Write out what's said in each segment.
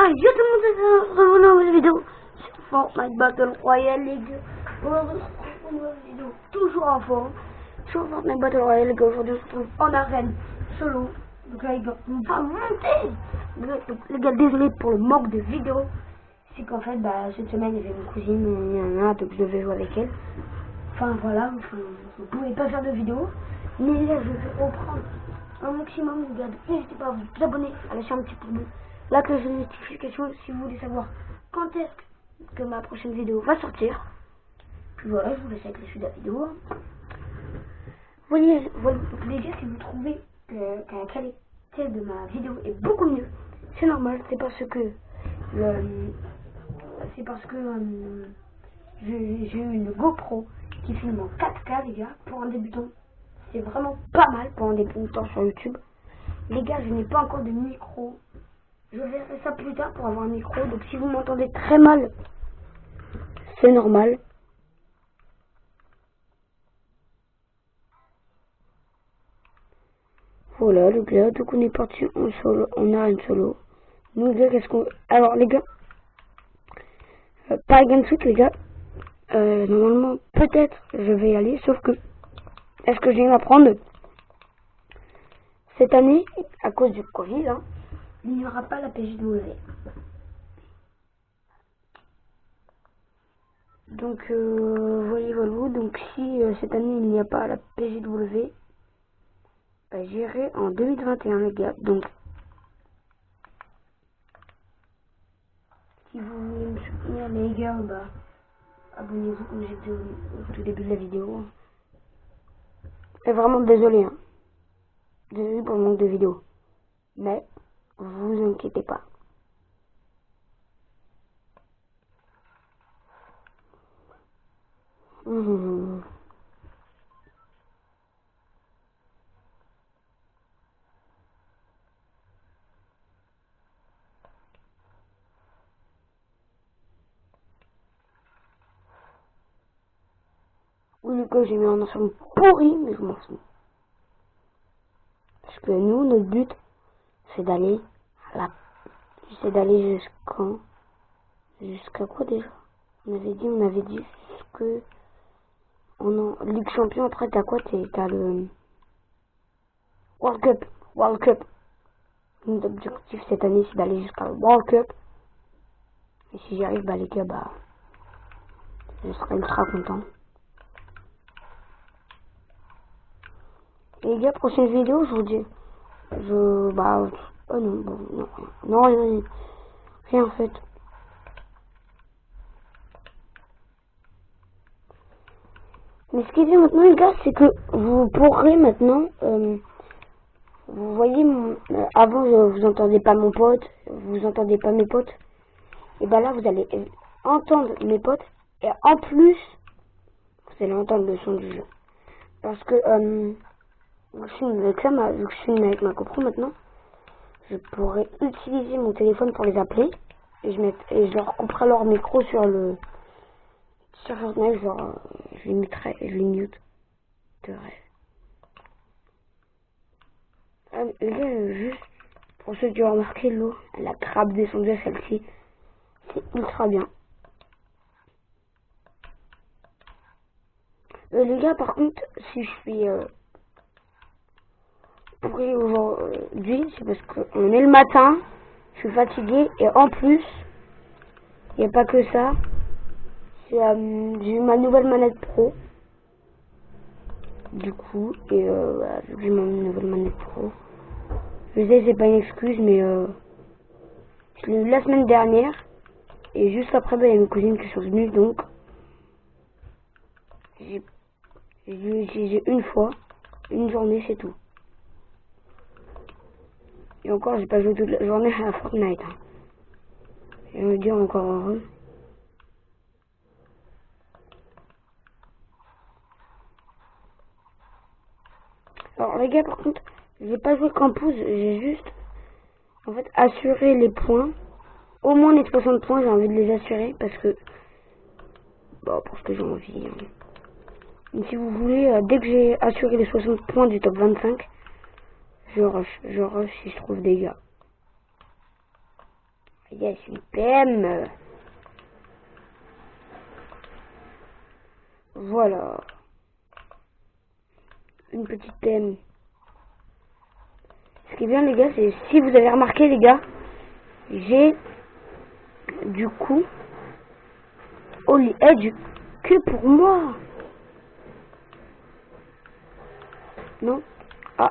Salut tout le monde, c'est une nouvelle vidéo sur Fortnite Battle Royale, les gars. Aujourd'hui, on se retrouve pour une nouvelle vidéo, toujours en forme, sur Fortnite Battle Royale, les gars. Aujourd'hui, on se retrouve en arène, solo. Donc là, les gars, on va monter. Donc, les gars, désolé pour le manque de vidéos. C'est qu'en fait, cette semaine, il y avait une cousine, donc je devais jouer avec elle. Enfin, voilà, je ne pouvais pas faire de vidéo. Mais là, je vais reprendre un maximum, les gars. N'hésitez pas à vous abonner, à lâcher un petit pouce bleu, la cloche de notification si vous voulez savoir quand est-ce que ma prochaine vidéo va sortir. Puis voilà, je vous laisse avec la suite de la vidéo. Voyez, les gars, si vous trouvez que la qualité de ma vidéo est beaucoup mieux, c'est normal, c'est parce que j'ai eu une GoPro qui filme en 4K, les gars, pour un débutant. C'est vraiment pas mal pour un débutant sur YouTube. Les gars, je n'ai pas encore de micro. Je verrai ça plus tard pour avoir un micro. Donc si vous m'entendez très mal, c'est normal. Voilà les gars, donc on est parti en solo, en arène solo. Nous les gars, qu'est-ce qu'on... Alors les gars, pas game suite les gars. Normalement, peut-être je vais y aller, sauf que est-ce que je viens d'apprendre cette année, à cause du Covid, hein, il n'y aura pas la PJW. Donc, voyez, donc si cette année il n'y a pas la PJW, j'irai en 2021, les gars. Donc, si vous voulez me soutenir, les gars, abonnez-vous comme j'ai dit au tout début de la vidéo. Et vraiment désolé, hein. Désolé pour le manque de vidéos. Mais, vous inquiétez pas. Oui, les gars, j'ai mis un ensemble pourri, mais je m'en fous. Parce que nous, notre but, c'est d'aller jusqu'à quoi déjà? On avait dit jusque Ligue Champion. Après t'as quoi? T'as le World Cup. Notre objectif cette année, c'est d'aller jusqu'à le World Cup. Et si j'y arrive, les gars, je serai ultra content. Et les gars, prochaine vidéo, je vous dis, oh non, rien en fait. Mais ce qui est bien maintenant, les gars, c'est que vous pourrez maintenant, vous voyez, avant vous entendez pas mon pote, vous entendez pas mes potes, et là vous allez entendre mes potes, et en plus, vous allez entendre le son du jeu. Parce que, vu que je suis avec ma GoPro maintenant, je pourrais utiliser mon téléphone pour les appeler, et je leur couperai leur micro sur Fortnite, genre, je les mute. De rêve. Les gars, juste pour ceux qui ont remarqué, l'eau, elle a grave descendu à celle-ci. C'est ultra bien. Les gars, par contre, si je suis pourri aujourd'hui, c'est parce qu'on est le matin, je suis fatigué, et en plus, il n'y a pas que ça. J'ai eu ma nouvelle manette pro. Du coup, et vu que j'ai ma nouvelle manette pro, je sais, c'est pas une excuse, mais je l'ai eu la semaine dernière. Et juste après, il y a mes cousines qui sont venues, donc j'ai utilisé une fois, une journée, c'est tout. Et encore, j'ai pas joué toute la journée à Fortnite. Hein. Et me dire encore heureux. Alors les gars, par contre, j'ai pas joué Campus, j'ai juste en fait assuré les points. Au moins les 60 points, j'ai envie de les assurer parce que parce que j'ai envie. Hein. Et si vous voulez, dès que j'ai assuré les 60 points du top 25, je rush si je trouve des gars. Yes, une PM. Voilà. Une petite PM. Ce qui est bien les gars, c'est si vous avez remarqué les gars, j'ai du coup Holy Edge que pour moi. Non? Ah.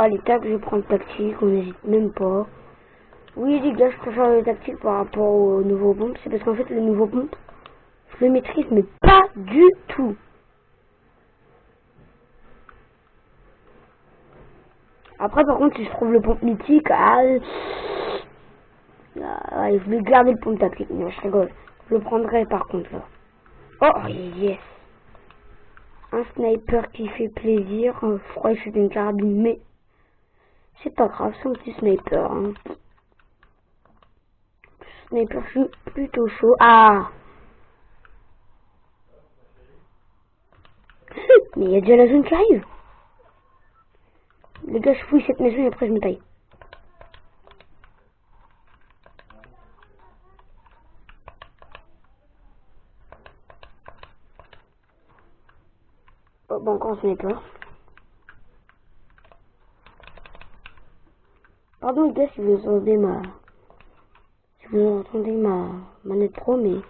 Allez, tac, je prends le tactique, on n'hésite même pas. Oui les gars, je préfère le tactique par rapport au nouveau pompe. C'est parce qu'en fait le nouveau pompe, je le maîtrise mais pas du tout. Après par contre si je trouve le pompe mythique, je vais garder le pompe tactique. Non, je rigole. Je le prendrai par contre là. Oh yes. Un sniper qui fait plaisir. Je crois que c'est une carabine mais c'est pas grave, c'est un petit sniper. Hein. Sniper, je suis plutôt chaud. Ah. Mais il y a déjà la zone qui arrive. Les gars, je fouille cette maison et après je me taille. Oh, bon, encore un sniper. Pardon les gars si vous entendez ma manette pro, mais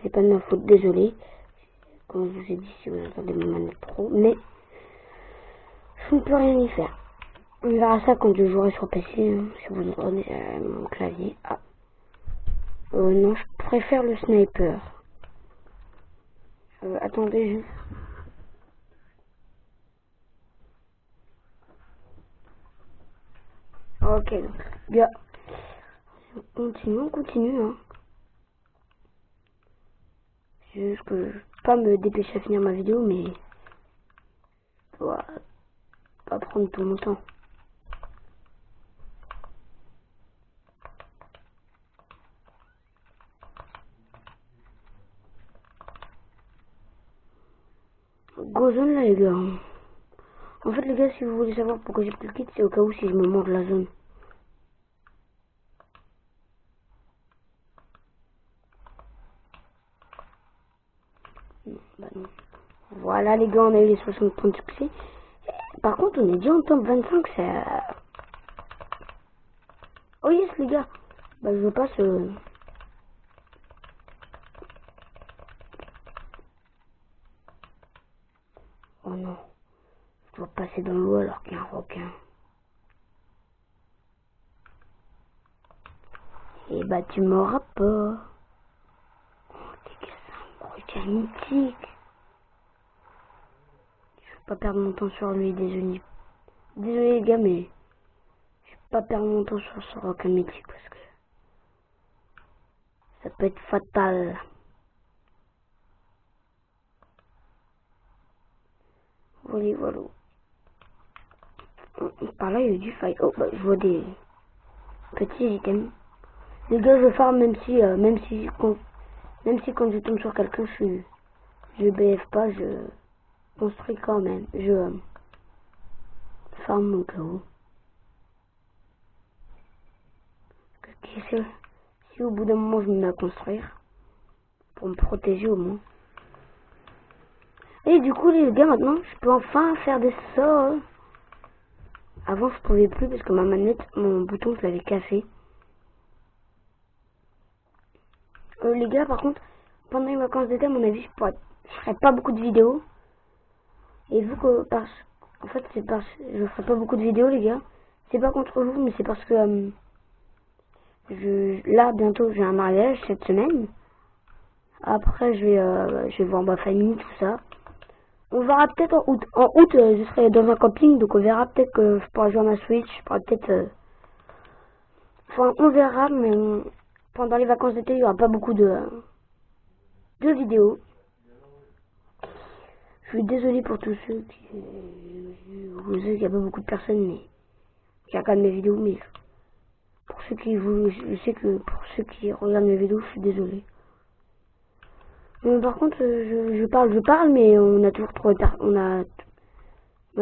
c'est pas de ma faute, désolé. Comme je vous ai dit, si vous entendez ma manette pro, mais je ne peux rien y faire. On verra ça quand je jouerai sur PC, hein, si vous entendez mon clavier. Ah. Non, je préfère le sniper. Attendez, ok, donc, bien. On continue, hein. C'est juste que je peux pas me dépêcher à finir ma vidéo, mais je dois pas prendre tout mon temps. Go zone là les gars. En fait les gars, si vous voulez savoir pourquoi j'ai pris le kit, c'est au cas où si je me mords la zone. Non, bah non. Voilà les gars, on a eu les 60 points de succès. Par contre, on est déjà en top 25, c'est... Oh yes les gars. Bah je veux pas ce... Oh non. Je dois passer dans l'eau alors qu'il y a un requin. Et bah tu m'auras pas. Oh t'es que ça, un requin mythique. Je vais pas perdre mon temps sur lui, désolé. Désolé les gars, mais... Je vais pas perdre mon temps sur ce requin mythique parce que... Ça peut être fatal. Voilà, voilà. Par là, il y a du fight. Oh, bah, je vois des petits items. Les gars, je farm même si quand je tombe sur quelqu'un, je BF pas, je construis quand même. Je farm mon cas où. Si au bout d'un moment, je me mets à construire, pour me protéger au moins. Et du coup, les gars, maintenant, je peux enfin faire des sorts. Avant, je pouvais plus parce que ma manette, mon bouton, je l'avais cassé. Les gars, par contre, pendant les vacances d'été, à mon avis, je ferai pas beaucoup de vidéos. Et vu que, en fait, je ferai pas beaucoup de vidéos, les gars. C'est pas contre vous, mais c'est parce que, là, bientôt, j'ai un mariage cette semaine. Après, je vais voir ma famille, tout ça. On verra peut-être en août. En août, je serai dans un camping, donc on verra peut-être que je pourrai jouer à ma Switch. Je pourrai peut-être... Enfin, on verra, mais pendant les vacances d'été, il y aura pas beaucoup de vidéos. Je suis désolé pour tous ceux qui... Je sais qu'il n'y a pas beaucoup de personnes mais qui regardent mes vidéos, mais pour ceux qui je sais que pour ceux qui regardent mes vidéos, je suis désolé. Par contre, je parle, mais on a toujours trouvé on a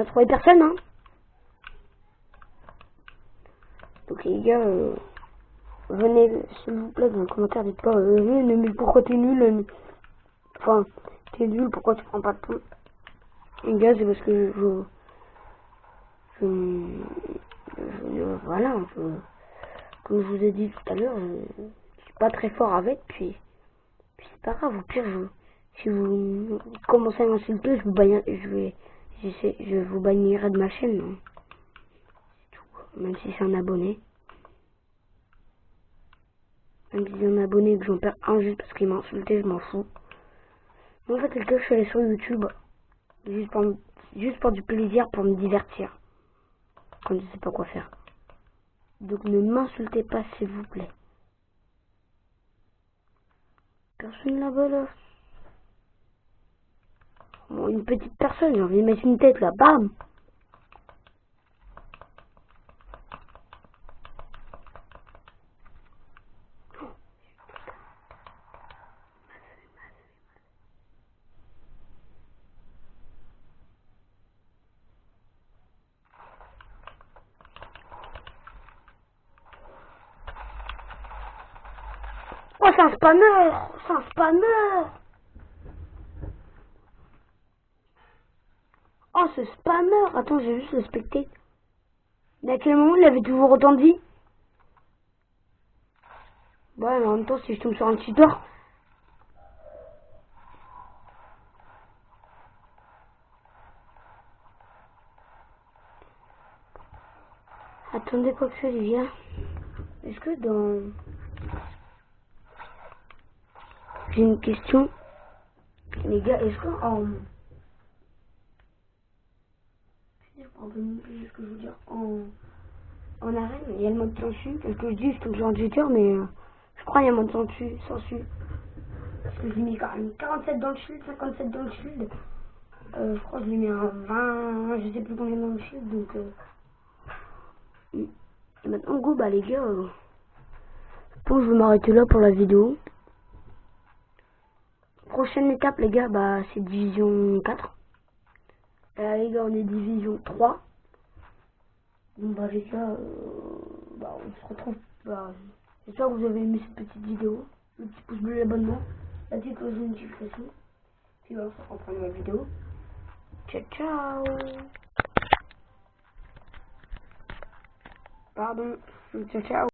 trouvé personne, hein. Donc les gars, venez s'il vous plaît dans les commentaires, dites pas mais pourquoi t'es nul, enfin t'es nul, pourquoi tu prends pas de point. Les gars, c'est parce que voilà, comme je vous ai dit tout à l'heure, je suis pas très fort avec, puis c'est pas grave, au pire, si vous commencez à m'insulter, je vous bannirai de ma chaîne, hein. Même si c'est un abonné. Même si c'est un abonné et que j'en perds un juste parce qu'il m'a insulté, je m'en fous. Mais en fait, les gars, je suis allé sur YouTube juste pour du plaisir, pour me divertir. Quand je sais pas quoi faire. Donc ne m'insultez pas, s'il vous plaît. Personne là-bas, là. Bon, une petite personne, j'ai envie de mettre une tête là, bam! Oh, c'est un spammer! C'est un spammer! Oh, ce spammer! Attends, j'ai juste respecté. Mais à quel moment il avait toujours autant de vie? Ouais, mais en même temps, si je tombe sur un cheater... Attendez, quoi que ce soit, les gars. Est-ce que dans... J'ai une question. Les gars, est-ce que ce que je veux dire, en arène, il y a le mode sensu. Parce que je dis, je tombe sur un cheater, mais je crois qu'il y a le mode sensu. Parce que je lui ai mis quand même 47 dans le shield, 57 dans le shield. Je crois que je lui ai mis un 20, je sais plus combien dans le shield, donc... Et maintenant, go, bah les gars, je pense que je vais m'arrêter là pour la vidéo. Prochaine étape, les gars, bah c'est division 4. Les gars, on est division 3. Donc bah les gars, bah on se retrouve. Bah, j'espère que vous avez aimé cette petite vidéo. Le petit pouce bleu, l'abonnement, la petite cloche de notification. Puis voilà, on se retrouve pour une nouvelle vidéo. Ciao ciao. Pardon. Ciao ciao.